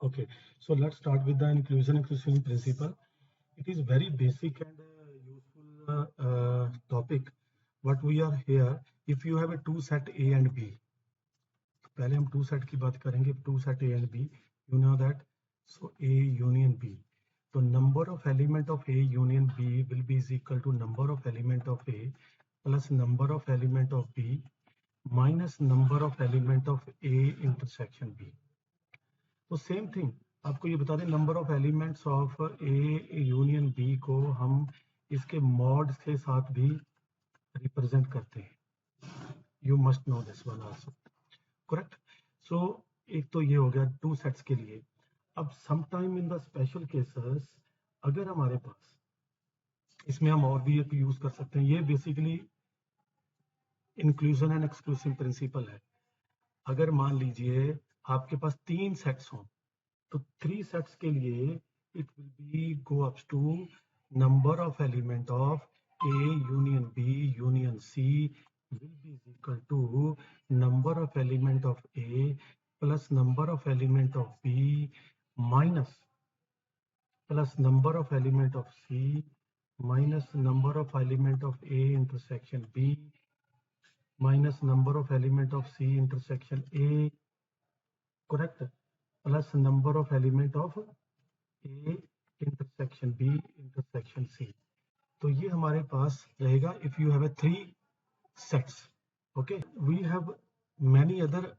Okay, so let's start with the inclusion exclusion principle. It is very basic and useful topic. What we are here, if you have a two set A and B, पहले हम two set की बात करेंगे. Two set A and B, you know that. So A union B. So number of element of A union B will be is equal to number of element of A plus number of element of B minus number of element of A intersection B. तो same thing आपको ये बता दें, number of elements of A union B को हम इसके mod के साथ भी रिप्रेजेंट करते हैं. You must know this one also. Correct. So एक तो ये हो गया टू सेट्स के लिए. अब sometime in the special cases अगर हमारे पास इसमें हम और भी एक यूज कर सकते हैं. ये basically inclusion and exclusive principle है. अगर मान लीजिए आपके पास तीन सेट्स हों तो थ्री सेट्स के लिए it will be go ups to number of element of A union B union C will be equal to number of element of A plus number of element of B minus plus number of element of C minus number of element of A intersection B minus number of element of C intersection A. Correct. Plus number of element of A intersection B intersection C. तो ये हमारे पास रहेगा if you have A three sets. Okay, we have many other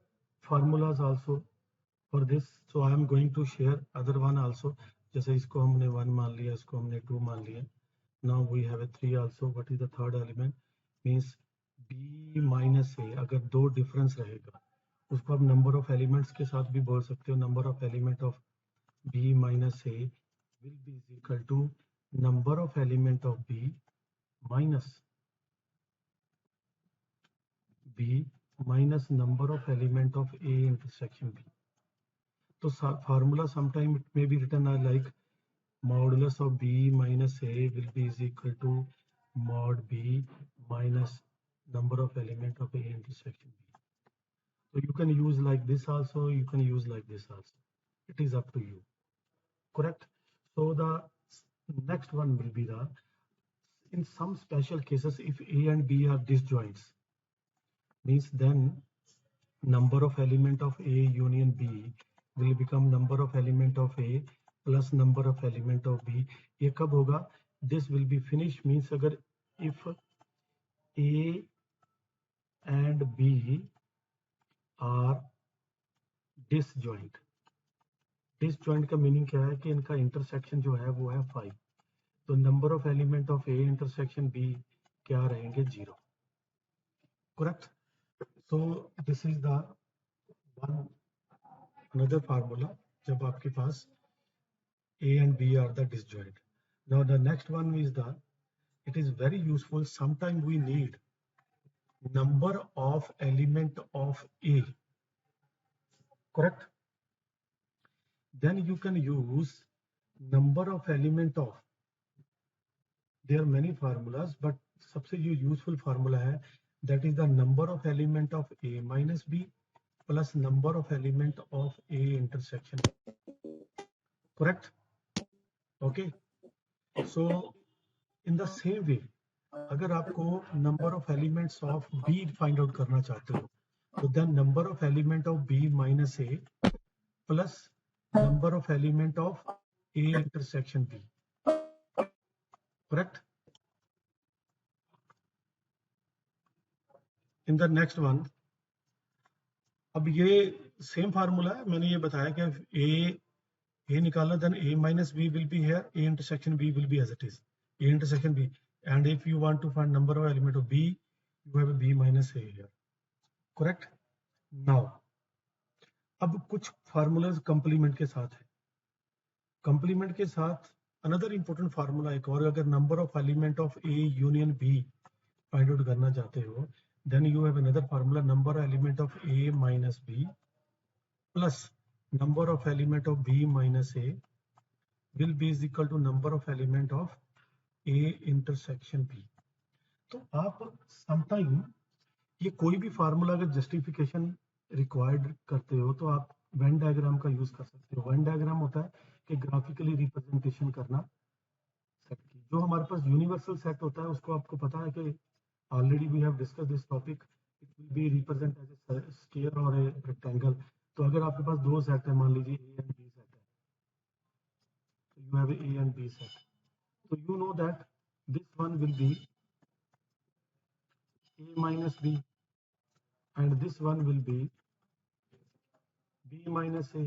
formulas also for this. So I am going to share other one also. जैसे इसको हमने one मान लिया, इसको हमने टू मान लिया. Now we have A three also. What is the third element? Means B minus A. अगर दो डिफरेंस रहेगा उसको आप नंबर ऑफ एलिमेंट्स के साथ भी बोल सकते हो. Number of element of b minus a will be is equal to number of element of b minus number of element of a intersection b. So formula sometime it may be written as like modulus of b minus a will be is equal to mod b minus number of element of a intersection b. So you can use like this also, you can use like this also. It is up to you. Correct. So the next one will be the, in some special cases if A and B are disjoints, means then number of element of A union B will become number of element of A plus number of element of B. ये कब होगा? This will be finished means अगर if A and B are disjoint. Disjoint का meaning क्या है कि इनका intersection जो है वो है 5. तो number of element of A intersection B क्या रहेंगे? 0. Correct. So this is the one another formula जब आपके पास A and B are the disjoint. Now the next one is the, it is very useful. Sometime we need number of element of A. Correct. then you can use number of element of, there are many formulas but सबसे जो useful formula है that is the number of element of a minus b plus number of element of a intersection. Correct. Okay, so in the same way अगर आपको number of elements of b find out करना चाहते हो तो then number of element of b minus a plus number of element of A intersection B. Correct. In the next one, अब ये same formula है. मैंने ये बताया कि A निकाला, then A minus B will be here, A intersection B will be as it is, A intersection B. And if you want to find number of element of B, you have a B minus A here. Correct. Now, अब कुछ formulas complement के साथ है. Complement के साथ another important formula एक और, अगर number of element of A union B find out करना चाहते हो then you have another formula number of element of A minus B plus number of element of B minus A will be is equal to number of element of A intersection B. तो आप sometime ये कोई भी formula अगर justification required करते हो तो आप वेन डायग्राम का यूज कर सकते हो। वेन डायग्राम होता है कि ग्राफिकली रिप्रेजेंटेशन करना सेट की। जो हमारे पास यूनिवर्सल सेट होता है उसको आपको पता है कि already we have discuss this topic, it will be represent as a square और ए रेक्टेंगल। तो अगर आपके पास दो सेट है, मान लीजिए ए एंड बी सेट है, so you have a and b set, so you know that this one will be a minus b and this one will be b minus a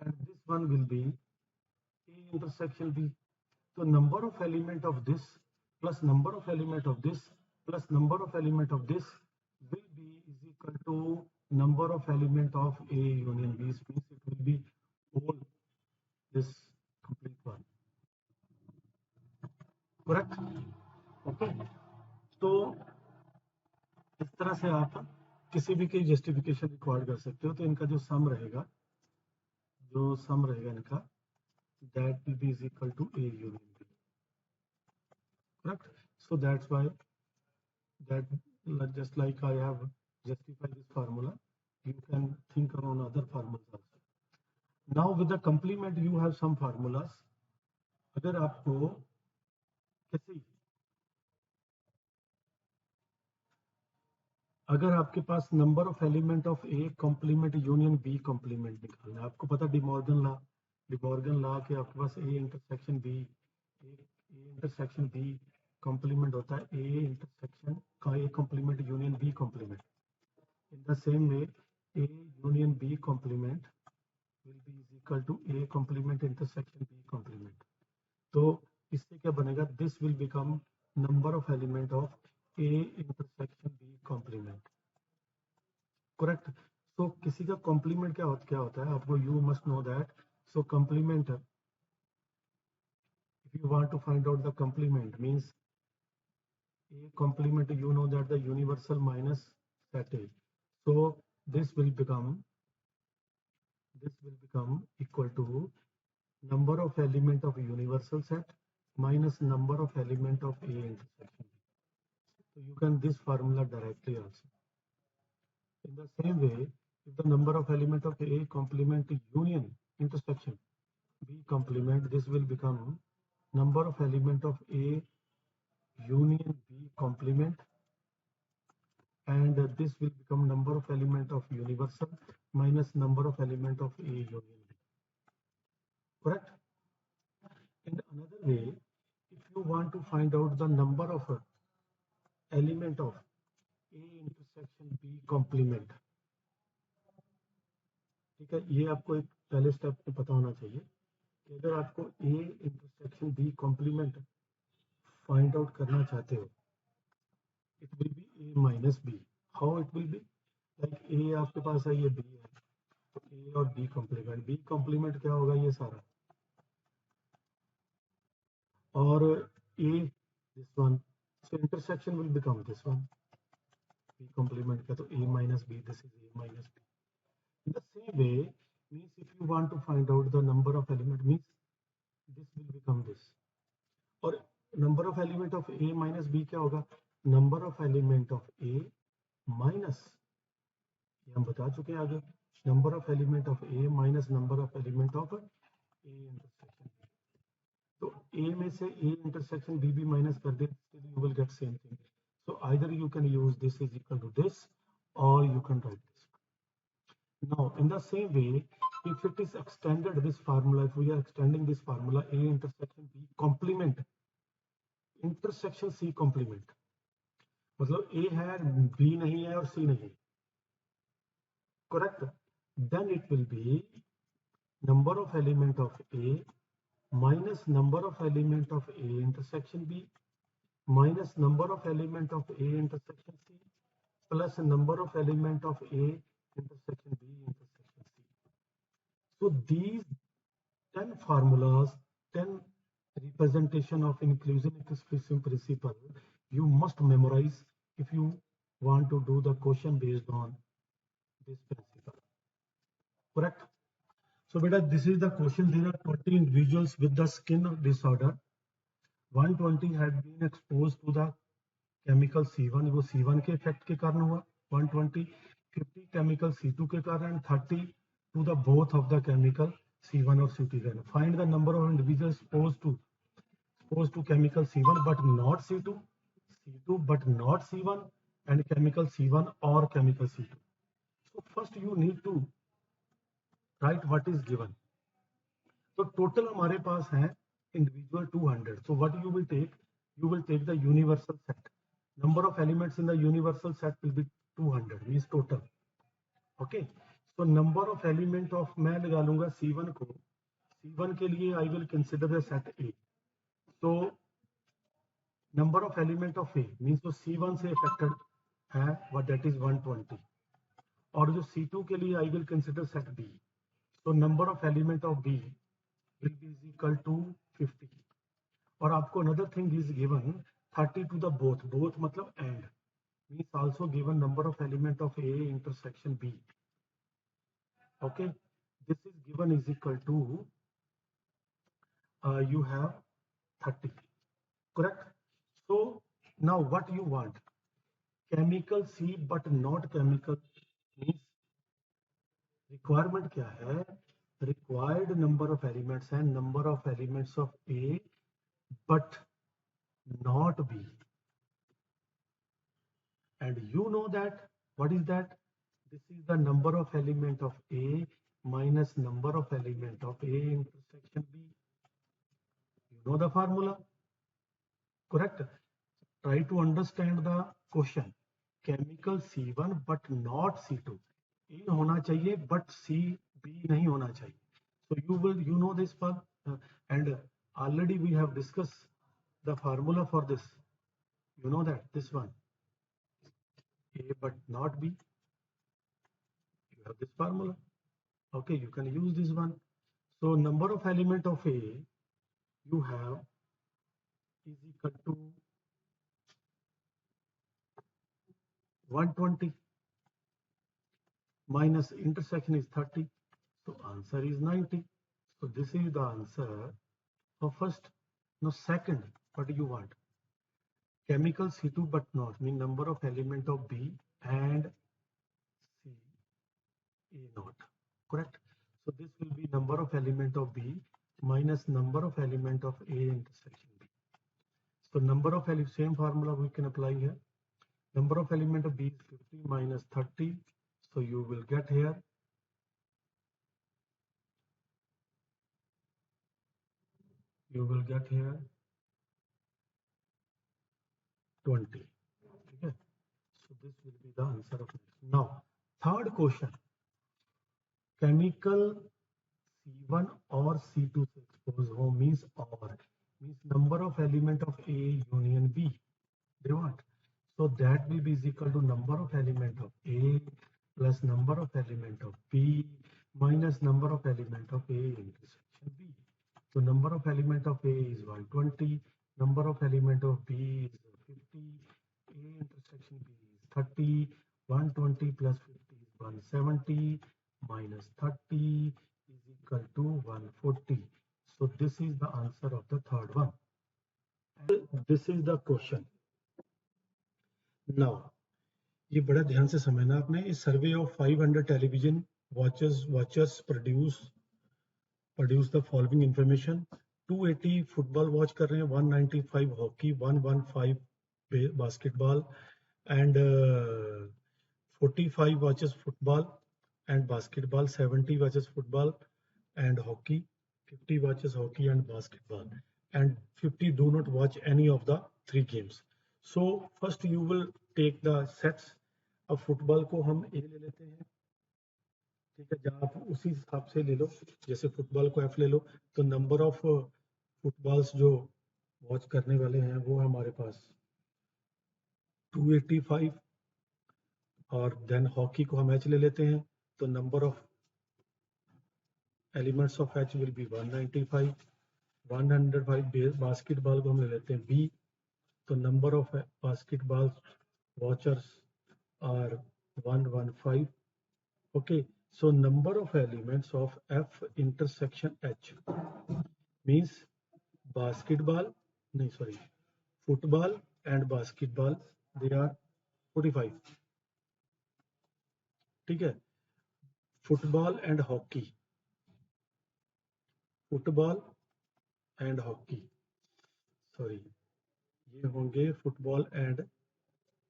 and this one will be a intersection b. So number of element of this plus number of element of this plus number of element of this will be is equal to number of element of a union b. Means it will be all this complete one, correct? Okay, तो इस तरह से आप किसी भी की justification required कर सकते हो। तो इनका जो सम रहेगा इनका, that will be is equal to A union B, correct? So that's why that just like I have justified this formula, you can think on other formulas also. Now with the complement you have some formulas. अगर आपको किसी अगर आपके पास number of element of A complement union B complement निकालना है, आपको पता डिमॉर्गन लॉ के आपके पास ए इंटरसेक्शन बी कॉम्प्लीमेंट होता है ए इंटरसेक्शन का A complement union B complement. In the same way A union B complement will be is equal to A complement intersection B complement. तो इससे क्या बनेगा, this will become number of element of A intersection B complement, correct? So किसी का complement क्या होता है आपको, you must know that. So complement, if you want to find out the complement means a complement, you know that the universal minus set A, so this will become equal to number of element of universal set minus number of element of A intersection B. So you can this formula directly also. In the same way, if the number of element of A complement union intersection B complement, this will become number of element of A union B complement, and this will become number of element of universal minus number of element of A union B, correct? In another way, if you want to find out the number of element of A intersection B complement, ठीक है, ये आपको एक पहले step में पता होना चाहिए कि अगर आपको A intersection B complement find out करना चाहते हो, it will be A minus B। How it will be, like A आपके पास है, ये B है, तो A और B कॉम्प्लीमेंट क्या होगा, ये सारा, और A this one, so intersection will become this one, B complement का तो A minus B, this is A minus B। In the same way, means if you want to find out the number of element, means this will become this, और number of element of A minus B क्या होगा, number of element of A minus, ये हम बता चुके हैं आगे, number of element of A minus number of element of A intersection B। तो A में से A intersection B भी minus कर दे, still you will get same thing। So either you can use this is equal to this, or you can write this. Now, in the same way, if it is extended this formula, if we are extending this formula A intersection B complement intersection C complement, मतलब A है B नहीं है और C नहीं, correct? Then it will be number of element of A minus number of element of A intersection B minus number of element of A intersection C plus number of element of A intersection B intersection C. So these 10 formulas, 10 representation of inclusion exclusion principle you must memorize if you want to do the question based on this principle, correct? So beta, this is the question. There are 20 individuals with the skin disorder. 120 had been exposed to the chemical C1, वो C1 के effect के कारण हुआ 120, 50 chemical C2 के कारण, 30 to the both of the chemical C1 or C2. Then find the number of individuals exposed to chemical C1 but not C2, C2 but not C1, and chemical C1 or chemical C2. So first you need to write what is given. So total हमारे पास है individual 200. So what you will take? You will take the universal set. Number of elements in the universal set will be 200, means total. Okay. So number of element of मैं लगा लूंगा C1 को. C1 के लिए I will consider the set A. So number of element of A means जो C1 से affected है what that is 120. और जो C2 के लिए I will consider set B. So number of element of B will be is equal to 50. और आपको another thing is given 30 to the both मतलब and means also given number of element of A intersection B. Okay, this is given is equal to you have 30, correct? So now what you want? Chemical C but not chemical means requirement क्या है? Required number of elements and number of elements of A but not B. And you know that what is that? This is the number of element of A minus number of element of A intersection B. You know the formula, correct? Try to understand the question. Chemical C1 but not C2. A होना चाहिए but C B नहीं होना चाहिए. So you know this part and already we have discussed the formula for this. You know that this one A but not B. You have this formula. Okay, you can use this one. So number of element of A you have is equal to 120 minus intersection is 30. So answer is 90. So this is the answer for first. Now second, what do you want? Chemical C2 but not mean number of element of B and C A not, correct? So this will be number of element of B minus number of element of A intersection B. So number of element, same formula we can apply here. Number of element of B is 50 minus 30. So you will get here 20. Okay. So this will be the answer of it. Now, third question. Chemical C1 or C2 से expose हो means number of element of A union B. They want. So that will be is equal to number of element of A plus number of element of B minus number of element of A intersection B. So number of element of A is 120, number of element of B is 50, A intersection B is 30, 120 plus 50 is 170 minus 30 is equal to 140. So this is the answer of the third one. And this is the question. Now, ये बड़ा ध्यान से समझना आपने. इस survey of 500 television watchers produce the following information. 280 football watch कर रहे हैं, 195 hockey, 115 basketball and 45 watches football and basketball, 70 watches football and hockey, 50 watches hockey and basketball, and 50 do not watch any of the three games. So first you will take the sets. अब football को हम ए ले लेते हैं, ठीक है, जहाँ आप उसी हिसाब से ले लो, जैसे फुटबॉल को एफ ले लो, तो नंबर ऑफ फुटबॉल्स जो वॉच करने वाले हैं वो हमारे पास 285, और देन हॉकी को हम एच ले लेते हैं, तो number of elements of H will be 195. 105 basketball को हम ले लेते हैं बी, तो number of basketball watchers are 115. Okay, so number of elements of F intersection H means football and basketball, they are 45. ठीक है, football and hockey, football and hockey, sorry ये होंगे football and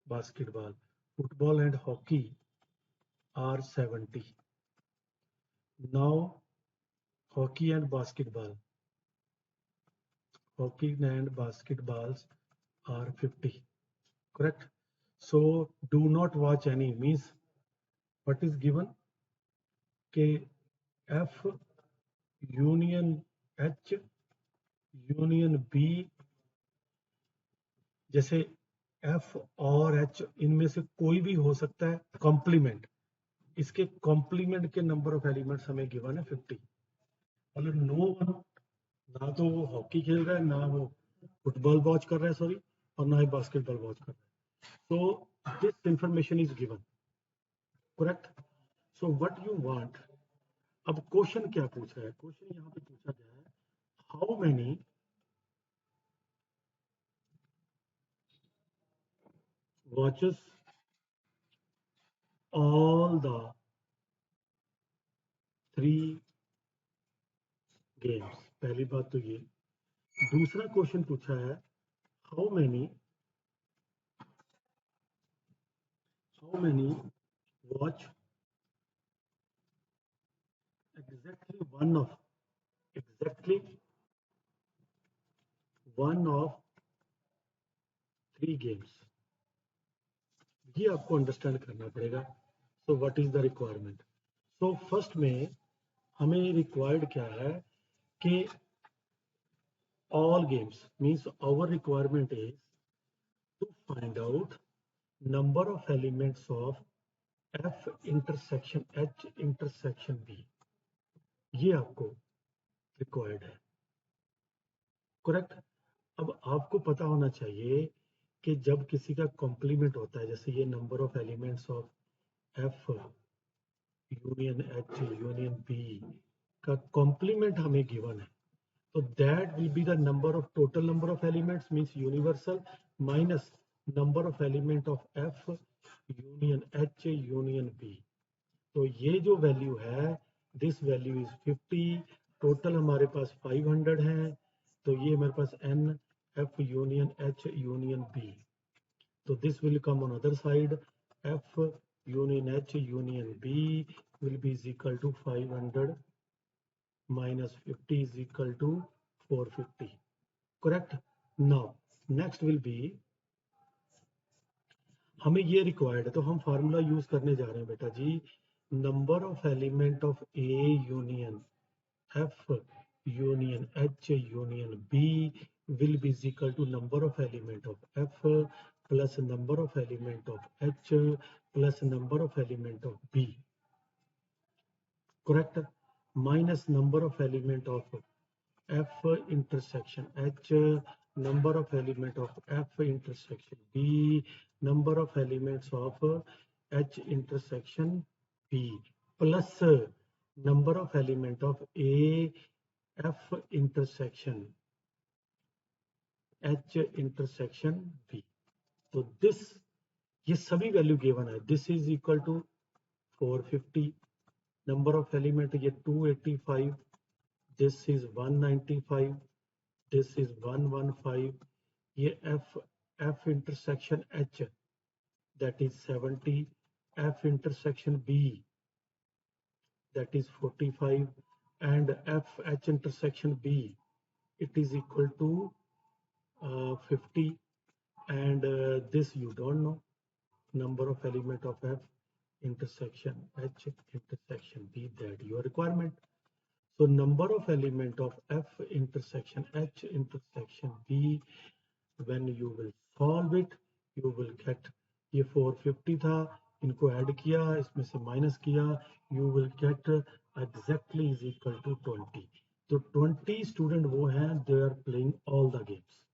basketball, football and hockey are 70. Now hockey and basketball, hockey and basketballs are 50, correct? So do not watch any, means what is given, K F union H union B, जैसे F और H इनमें से कोई भी हो सकता है complement, इसके कॉम्प्लीमेंट के नंबर ऑफ एलिमेंट्स हमें गिवन है 50. मतलब नो वन, ना तो वो हॉकी खेल रहा है, ना वो फुटबॉल वॉच कर रहा है, सॉरी, और ना ही बास्केटबॉल वॉच कर रहा है. So this information is given, correct? So what you want, अब क्वेश्चन क्या पूछा है, क्वेश्चन यहाँ पे पूछा गया है how many watches all the 3 games. पहली बात तो ये. दूसरा क्वेश्चन पूछा है how many watch exactly one of 3 games. ये आपको अंडरस्टैंड करना पड़ेगा. So what is the requirement? So first में हमें रिक्वायर्ड क्या है कि all games, means our requirement is to find out number of elements of F intersection H intersection B. ये आपको रिक्वायर्ड है, करेक्ट? अब आपको पता होना चाहिए कि जब किसी का कॉम्प्लीमेंट होता है, जैसे ये number of elements of F union H union B का कॉम्प्लीमेंट हमें गिवन है, so that will be the number of total number of elements, means universal, minus number of element of F union H union B. तो ये जो value है, this value is 50, total हमारे पास 500 है, तो ये हमारे पास N F union H union B. तो this will come on other side, F union H union B will be is equal to 500 minus 50 is equal to 450, correct? Now next will be, हमें ये required है तो हम formula use करने जा रहे हैं बेटा जी. Number of element of A union F union H union B will be is equal to number of element of F plus number of element of H plus number of element of B, correct? Minus number of element of F intersection H, number of element of F intersection B, number of elements of H intersection B, plus number of element of A F intersection H intersection B. तो this, ये सभी value given है. This is equal to 450, number of element ये 285, this is 195, this is 115, ये F intersection H that is 70, F intersection B that is 45, and F H intersection B it is equal to 50, and this you don't know, number of element of F intersection H intersection B, that your requirement. So number of element of F intersection H intersection B, when you will solve it, you will get, ये 450 था, इनको add किया, इसमें से minus किया, you will get exactly is equal to 20. तो 20 student वो हैं, they are playing all the games.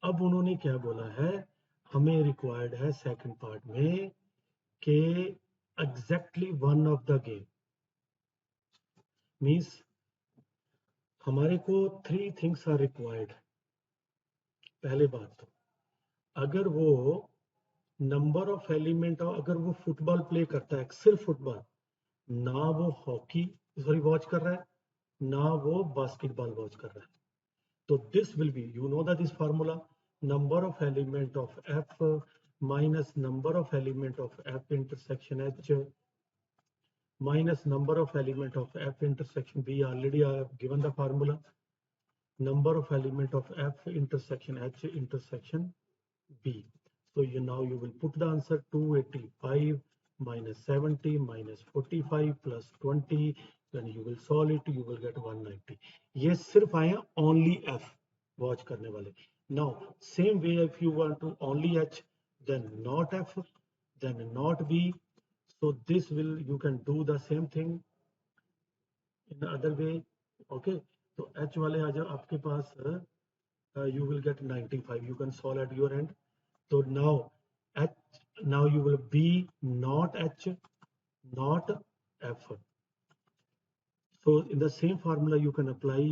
अब उन्होंने क्या बोला है, हमें रिक्वायर्ड है सेकंड पार्ट में कि exactly one of the game, means हमारे को 3 थिंग्स आर रिक्वायर्ड. पहले बात तो अगर वो नंबर ऑफ एलिमेंट, अगर वो फुटबॉल प्ले करता है, सिर्फ फुटबॉल, ना वो हॉकी सॉरी वॉच कर रहा है, ना वो बास्केटबॉल वॉच कर रहा है। तो this will be, you know that this formula, number of element of F minus number of element of F intersection H minus number of element of F intersection B. Already I have given the formula. Number of element of F intersection H intersection B. So now you will put the answer 285 minus 70 minus 45 plus 20. Then you will solve it. You will get 190. ये सिर्फ आए only F watch करने वाले. Now same way if you want to only H, then not F, then not B. So this will, you can do the same thing in the other way. Okay, तो H वाले आ जाओ आपके पास, you will get 95. You can solve at your end. So now H, now you will be not H, not F. So in the same formula you can apply,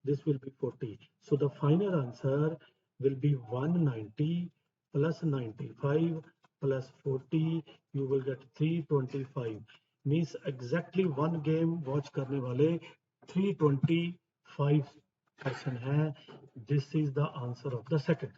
this will be 40. So the final answer will be 190 plus 95 plus 40, you will get 325. Means exactly one game watch करने वाले 325 person है. This is the answer of the second.